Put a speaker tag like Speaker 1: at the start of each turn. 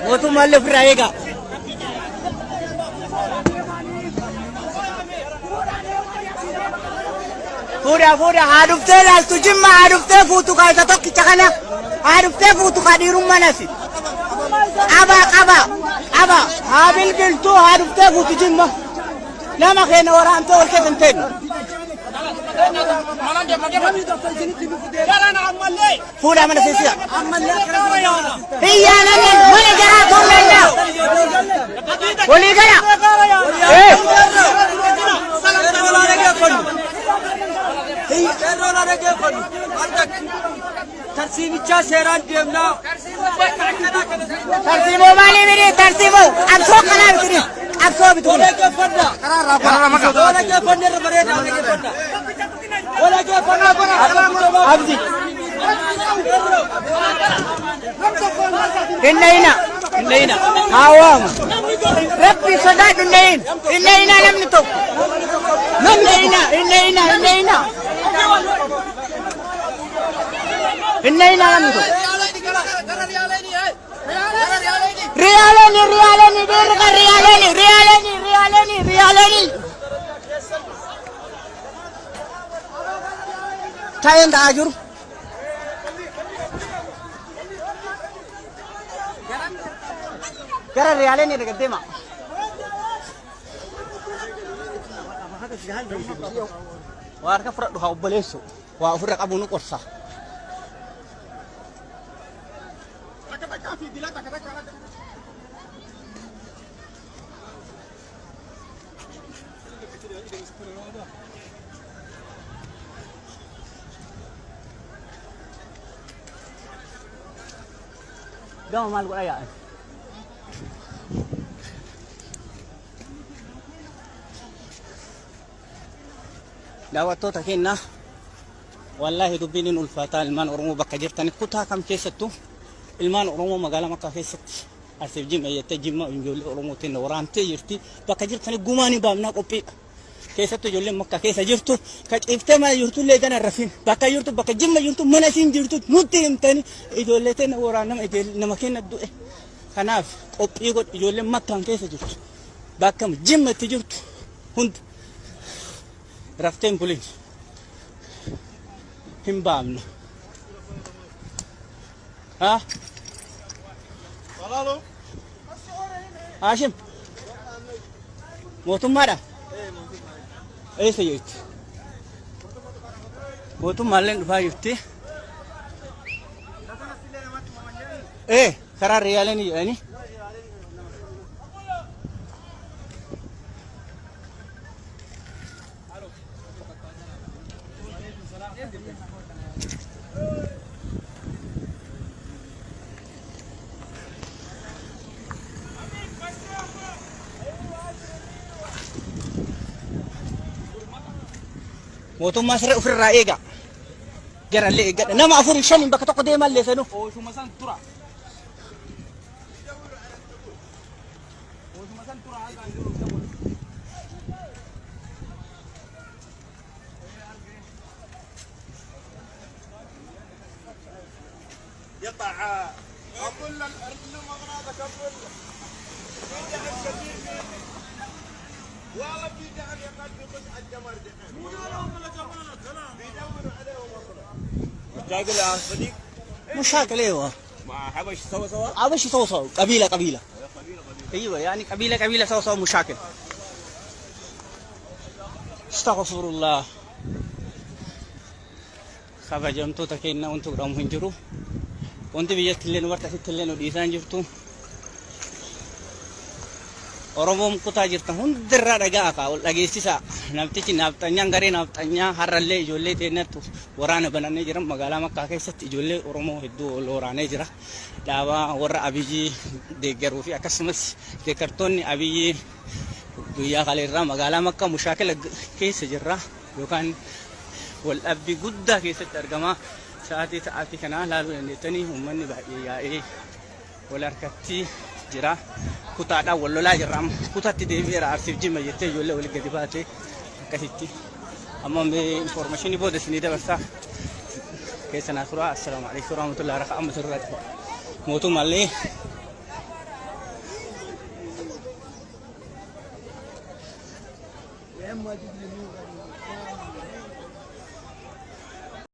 Speaker 1: वो तो माल फिर आएगा पूरा हारुफ्ते लाल तुझिम्मा हारुफ्ते फूटू का ऐसा तो किच्चा खाना हारुफ्ते फूटू का दिरुम mana sih aba habil bil tu haruफ्ते फूटू जिम्मा lama kena orang tu orang kenten Fuda mana sih? Iya nanya, mana jarak kau nanya? Boleh kan? Tersimu caseran dia nak. Tersimu mana ini? Tersimu. Abso kana ini. Abso betul. Boleh ke fanda? Boleh ke fanda berada? Boleh ke fanda? Abiyi. Innaina. Awam. Rabbi sadat innaina lam nitu. Innaina lam nitu. Realani. Tayo nda ajur. Gara realani dekat tema. Warga perak doa belesu. Wah perak abu nukorsa. Gak mau malu ayah. Daawwattoota keenya wallahi dubbiin ulfaataa ilmaan Oromoo bakka jirtan kutaa kam keessattuu ilmaan Oromoo magaalaa Makkaa keessatti asiif jim'eeyyatti jimma ijoollee Oromootiin waraantee jirti bakka jirtan gumaanii baafnaa qophii keessattuu ijoolleen Makkaa keessa jirtu ka ciiftee mana jirtu illee gana rafin bakka jirtu bakka jimma jirtu mana isiin jirtu nutti himtanii ijoollee teenya waraanama nama keenya du'e kanaaf qophii godh ijoolleen Makkaan keessa jirtu bakka jimmatti jirtu hunda Raften pulis, himbam. Ah? Halo. Hashim. Motum mana? Sejut. Motum malen dua juta. Karar realan ini. Motum masra ufir raega. Jara lega. Nama afur shani baka to qade mal lesanu. O shumasan tura. O shumasan tura aga anjuru. يقع أقول الأرض مغناطة كبر يجعل كثير والله بيجعل يقعد بقطع الجمر جحيم بيدور عليهم مصر مشاكل يا صديق مشاكل ايوه مع حبش سوا حبش سوا قبيلة ايوه يعني قبيلة سوا مشاكل استغفر الله خبجمتو تكينا وانتو رام هنجرو وانت بيجت لين ورت تلين وديسان جفتو Oromoo kutaa jirtan hundirraa dhagaa ka dhageessisa namtichi naafxanyaan garee naafxanyaa har'allee ijoollee teenyattu waraana banannee jiran magaalaa Makkaa keessatti ijoollee Oromoo hedduu waraanee jira dhaabaa warra Abiyi deeggaruu fi akkasumas deeggartoonni Abiyi guyyaa kaleerraa magaalaa Makka mushaakila keessa jirra yookaan wal dhabbii guddaa keessatti argama. Sa'aatii ta'aatii kana laaluu dandeettanii uummanni baay'ee yaa'ee wal harkatti jira. Kutaadhaan wal lolaa jirra. Kutaatti deebi'eera Arsiif Jimma jettee ijoollee wal gadi baatee akkasitti. Amma information booda isinii dabarsaa. Keessa naa turaa. Assalaamu alaikum warahmatullahi wabarakatuh. Amma sirraatti mootummallee
Speaker 2: يا اما تجي